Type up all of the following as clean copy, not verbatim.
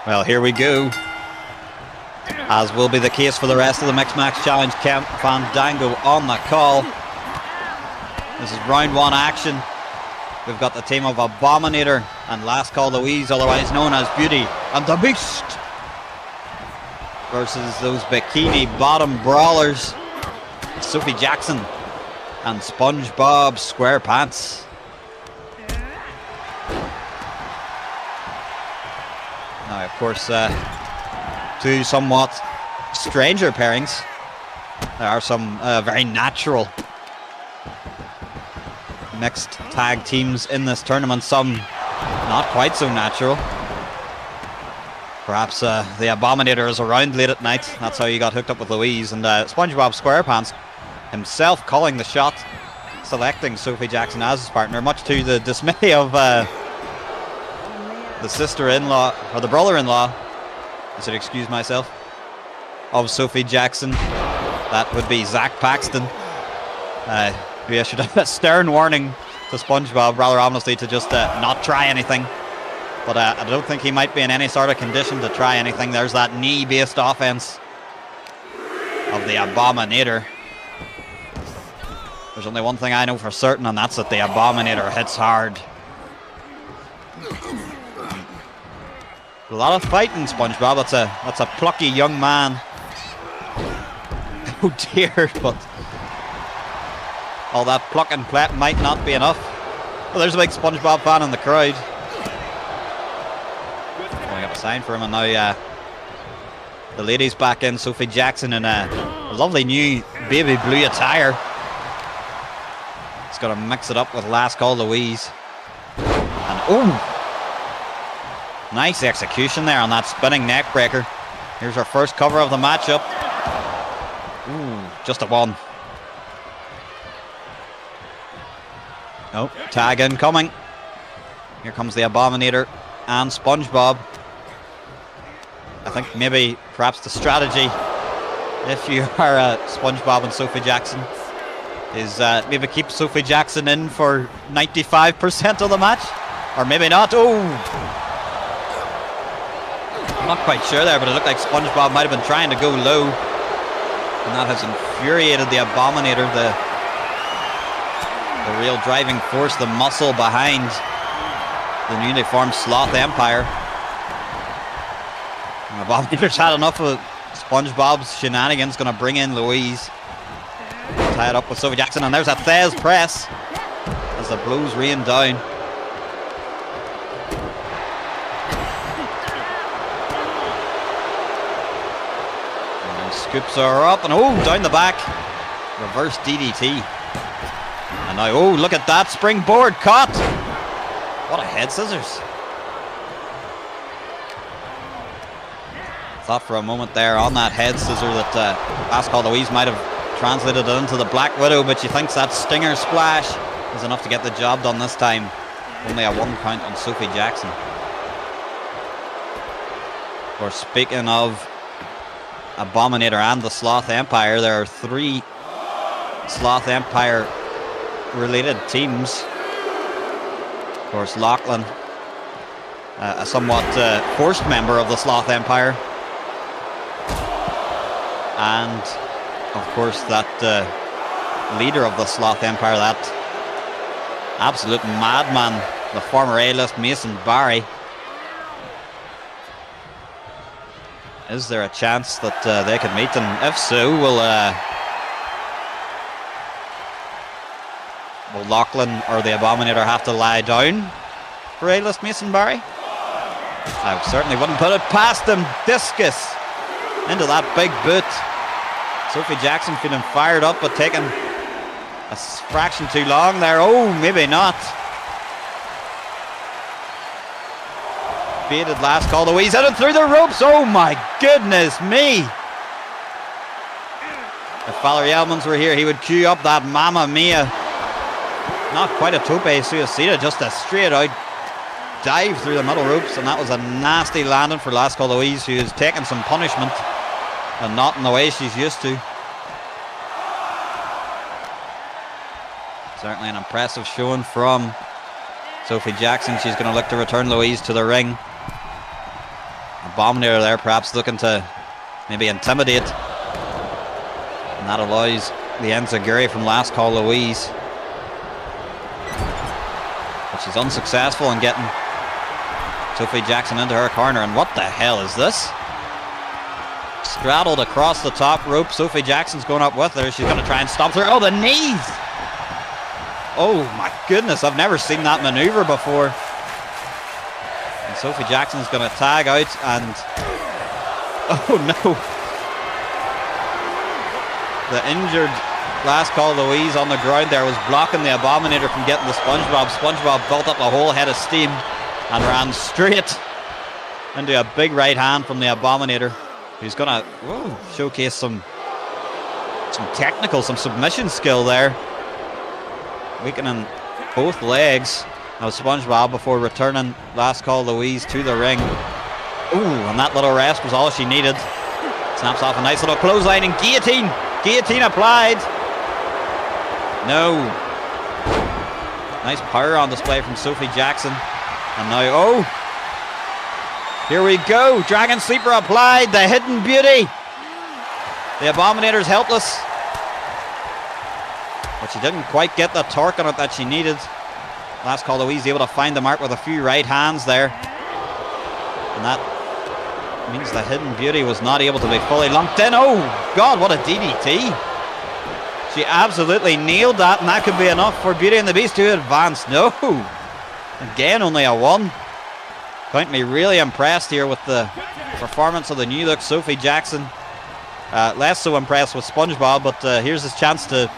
Well, here we go. As will be the case for the rest of the Mixed Match Challenge. Kemp Fandango on the call. This is round one action. We've got the team of Abominator and Last Call Louise, otherwise known as Beauty and the Beast, versus those Bikini Bottom Brawlers, Sophie Jackson and SpongeBob SquarePants. Now, of course, two somewhat stranger pairings. There are some very natural mixed tag teams in this tournament, some not quite so natural. Perhaps the Abominator is around late at night. That's how he got hooked up with Louise. And SpongeBob SquarePants himself calling the shot, selecting Sophie Jackson as his partner, much to the dismay of the sister-in-law, or the brother-in-law, I should excuse myself, of Sophie Jackson. That would be Zach Paxton. We should have a stern warning to SpongeBob, rather ominously, to just not try anything. But I don't think he might be in any sort of condition to try anything. There's that knee-based offense of the Abominator. There's only one thing I know for certain, and that's that the Abominator hits hard. A lot of fighting, SpongeBob. That's a plucky young man. Oh dear, but all that pluck and plait might not be enough. Well, there's a big SpongeBob fan in the crowd. Going up a sign for him, and now the ladies back in. Sophie Jackson in a lovely new baby blue attire. He's got to mix it up with Last Call Louise. And oh! Nice execution there on that spinning neck breaker. Here's our first cover of the matchup. Ooh, just a one. Oh, tag incoming. Here comes the Abominator and SpongeBob. I think maybe, perhaps the strategy, if you are SpongeBob and Sophie Jackson, is maybe keep Sophie Jackson in for 95% of the match. Or maybe not. Oh! I'm not quite sure there, but it looked like SpongeBob might have been trying to go low. And that has infuriated the Abominator, the real driving force, the muscle behind the newly formed Sloth Empire. And Abominator's had enough of SpongeBob's shenanigans, going to bring in Louise. Tie it up with Sophie Jackson, and there's a Thez press as the blows rain down. Scoops her up, and oh, down the back. Reverse DDT. And now, oh, look at that springboard caught. What a head scissors. Thought for a moment there on that head scissor that Last Call Louise might have translated it into the Black Widow, but she thinks that stinger splash is enough to get the job done this time. Only a 1 count on Sophie Jackson. Of course, speaking of Abominator and the Sloth Empire, there are 3 Sloth Empire related teams. Of course, Lachlan, a somewhat forced member of the Sloth Empire, and of course that leader of the Sloth Empire, that absolute madman, the former A-list Mason Barry. Is there a chance that they could meet? And if so, will Lachlan or the Abominator have to lie down for A-list Mason Barry? I certainly wouldn't put it past him. Discus into that big boot. Sophie Jackson feeling fired up, but taking a fraction too long there. Oh, maybe not. Baited Last Call Louise out and through the ropes. Oh my goodness me. If Valerie Elmans were here, he would cue up that Mamma Mia. Not quite a tope suicida, just a straight out dive through the middle ropes, and that was a nasty landing for Last Call Louise, who is taking some punishment and not in the way she's used to. Certainly an impressive showing from Sophie Jackson. She's going to look to return Louise to the ring. Abominator there, perhaps looking to maybe intimidate. And that allows the Enziguri from Last Call Louise. But she's unsuccessful in getting Sophie Jackson into her corner. And what the hell is this? Straddled across the top rope. Sophie Jackson's going up with her. She's going to try and stop her. Oh, the knees! Oh my goodness, I've never seen that maneuver before. And Sophie Jackson's going to tag out and... Oh no! The injured Last Call Louise on the ground there was blocking the Abominator from getting the SpongeBob. SpongeBob built up a whole head of steam and ran straight into a big right hand from the Abominator, who's going to showcase some technical, some submission skill there. Weakening both legs of SpongeBob before returning Last Call Louise to the ring. Ooh, and that little rest was all she needed. Snaps off a nice little clothesline and guillotine. Guillotine applied. No. Nice power on display from Sophie Jackson. And now, here we go. Dragon Sleeper applied. The Hidden Beauty. The Abominator's helpless. But she didn't quite get the torque on it that she needed. Last Call Louise able to find the mark with a few right hands there. And that means the Hidden Beauty was not able to be fully locked in. Oh, God, what a DDT. She absolutely nailed that, and that could be enough for Beauty and the Beast to advance. No. Again, only a 1. Count me really impressed here with the performance of the new look Sophie Jackson. Less so impressed with SpongeBob, but here's his chance to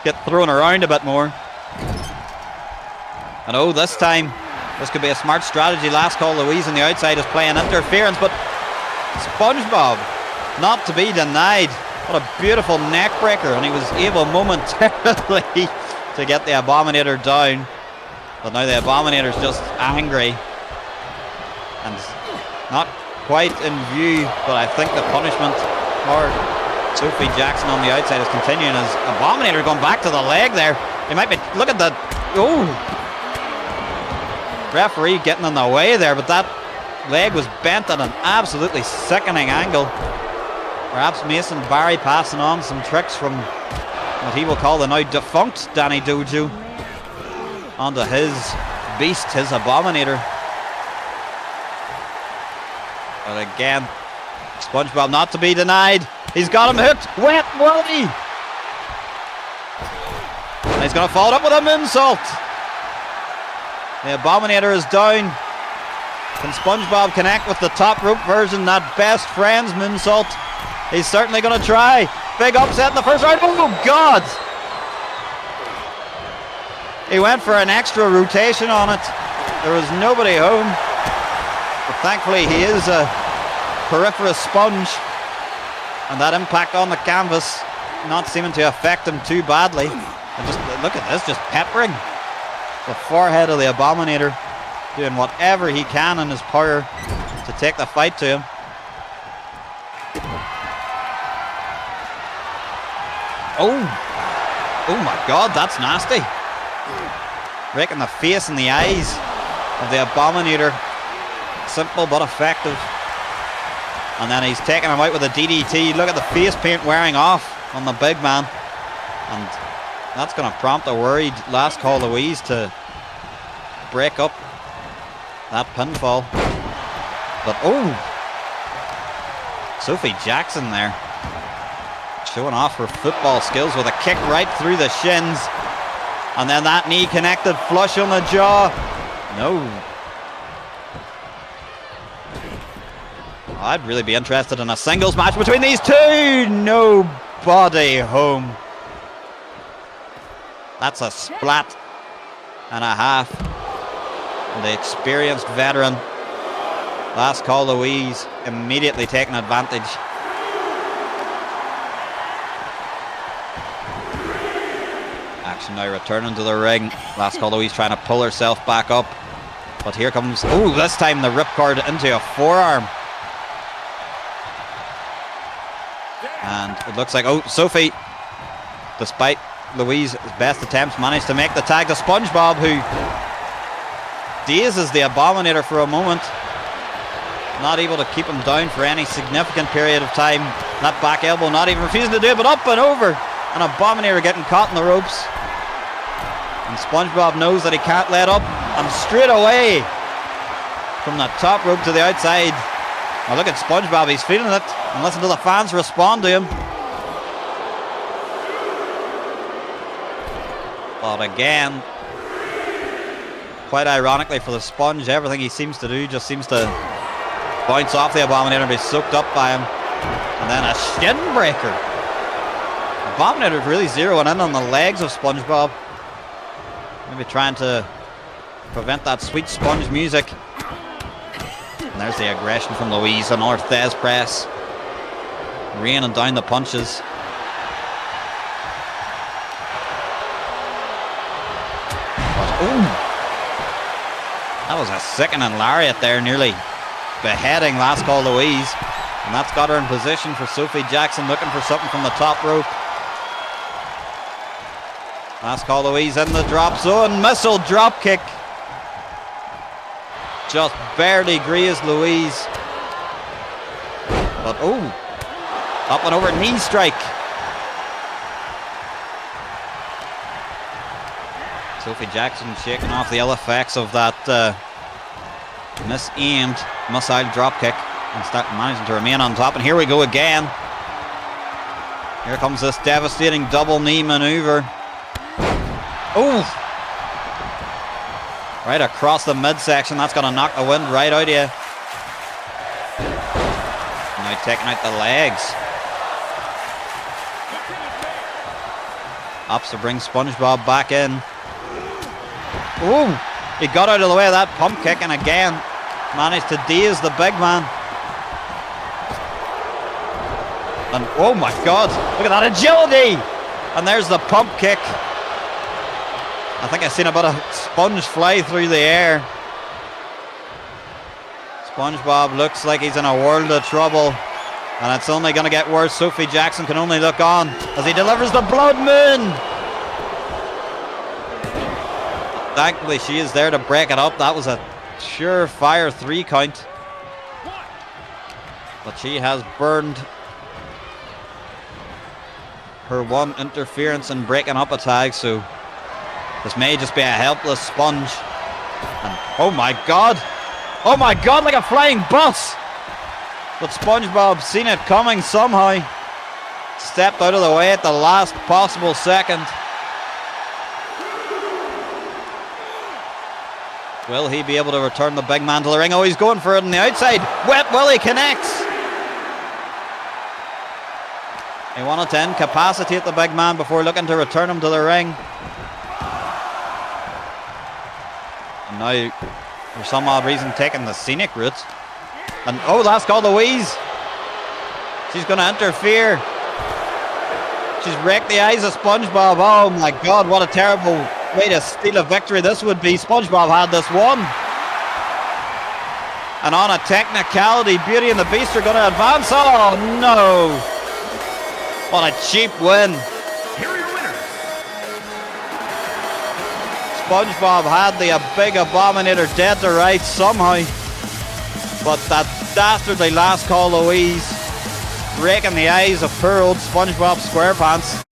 get thrown around a bit more. And this time, this could be a smart strategy. Last Call Louise on the outside is playing interference, but SpongeBob not to be denied. What a beautiful neck breaker, and he was able momentarily to get the Abominator down. But now the Abominator's just angry and not quite in view, but I think the punishment for Sophie Jackson on the outside is continuing as Abominator going back to the leg there. He might be, look at the, referee getting in the way there, but that leg was bent at an absolutely sickening angle. Perhaps Mason Barry passing on some tricks from what he will call the now defunct Danny Dojo onto his beast, his Abominator. But again, SpongeBob not to be denied. He's got him hooked. Wet Willie. And he's going to follow it up with a moonsault. The Abominator is down. Can SpongeBob connect with the top rope version, that best friends moonsault? He's certainly going to try. Big upset in the first round. Oh, God. He went for an extra rotation on it. There was nobody home. But thankfully, he is a peripherous sponge. And that impact on the canvas not seeming to affect him too badly. And just look at this, just peppering the forehead of the Abominator, doing whatever he can in his power to take the fight to him. Oh my God, that's nasty. Breaking the face and the eyes of the Abominator. Simple but effective. And then he's taking him out with a DDT. Look at the face paint wearing off on the big man. And that's going to prompt a worried Last Call Louise to break up that pinfall. But Sophie Jackson there, showing off her football skills with a kick right through the shins. And then that knee connected flush on the jaw. No. I'd really be interested in a singles match between these two. Nobody home. That's a splat and a half. And the experienced veteran Last Call Louise immediately taking advantage. Action now returning to the ring. Last Call Louise trying to pull herself back up. But here comes, this time the ripcord into a forearm. And it looks like, Sophie, despite Louise's best attempts, managed to make the tag to SpongeBob, who dazes the Abominator for a moment. not able to keep him down for any significant period of time. That back elbow not even refusing to do it, but up and over. And Abominator getting caught in the ropes. And SpongeBob knows that he can't let up. And straight away from the top rope to the outside. Now look at SpongeBob, he's feeling it. And listen to the fans respond to him. But again, quite ironically for the Sponge, everything he seems to do just seems to bounce off the Abominator and be soaked up by him. And then a shin breaker. Abominator really zeroing in on the legs of SpongeBob. Maybe trying to prevent that sweet Sponge music. And there's the aggression from Louise on North Thez press. Raining down the punches. Ooh. That was a sickening lariat there, nearly beheading Last Call Louise. And that's got her in position for Sophie Jackson, looking for something from the top rope. Last Call Louise in the drop zone. Missile drop kick. Just barely grazed Louise. But oh, up and over knee strike. Sophie Jackson shaking off the ill effects of that misaimed missile drop kick and managing to remain on top. And here we go again. Here comes this devastating double knee maneuver. Oh! Right across the midsection. That's going to knock the wind right out of you. Now taking out the legs. Ups to bring SpongeBob back in. Oh! He got out of the way of that pump kick and again managed to daze the big man. And oh my god, look at that agility! And there's the pump kick. I think I've seen about a sponge fly through the air. SpongeBob looks like he's in a world of trouble. And it's only going to get worse. Sophie Jackson can only look on as he delivers the Blood Moon. Thankfully she is there to break it up. That was a surefire 3 count. But she has burned her one interference in breaking up a tag, so this may just be a helpless Sponge. And oh my god, like a flying bus. But SpongeBob seen it coming somehow. Stepped out of the way at the last possible second. Will he be able to return the big man to the ring? Oh, he's going for it on the outside. Wet Willie connects. He wanted to incapacitate the big man before looking to return him to the ring. And now, for some odd reason, taking the scenic route. And oh, Last Call Louise. She's going to interfere. She's wrecked the eyes of SpongeBob. Oh my god, what a terrible way to steal a victory this would be. SpongeBob had this one. And on a technicality, Beauty and the Beast are going to advance. Oh no. What a cheap win. Here are your winners. SpongeBob had the big Abominator dead to rights somehow. But that dastardly Last Call Louise breaking the eyes of poor old SpongeBob SquarePants.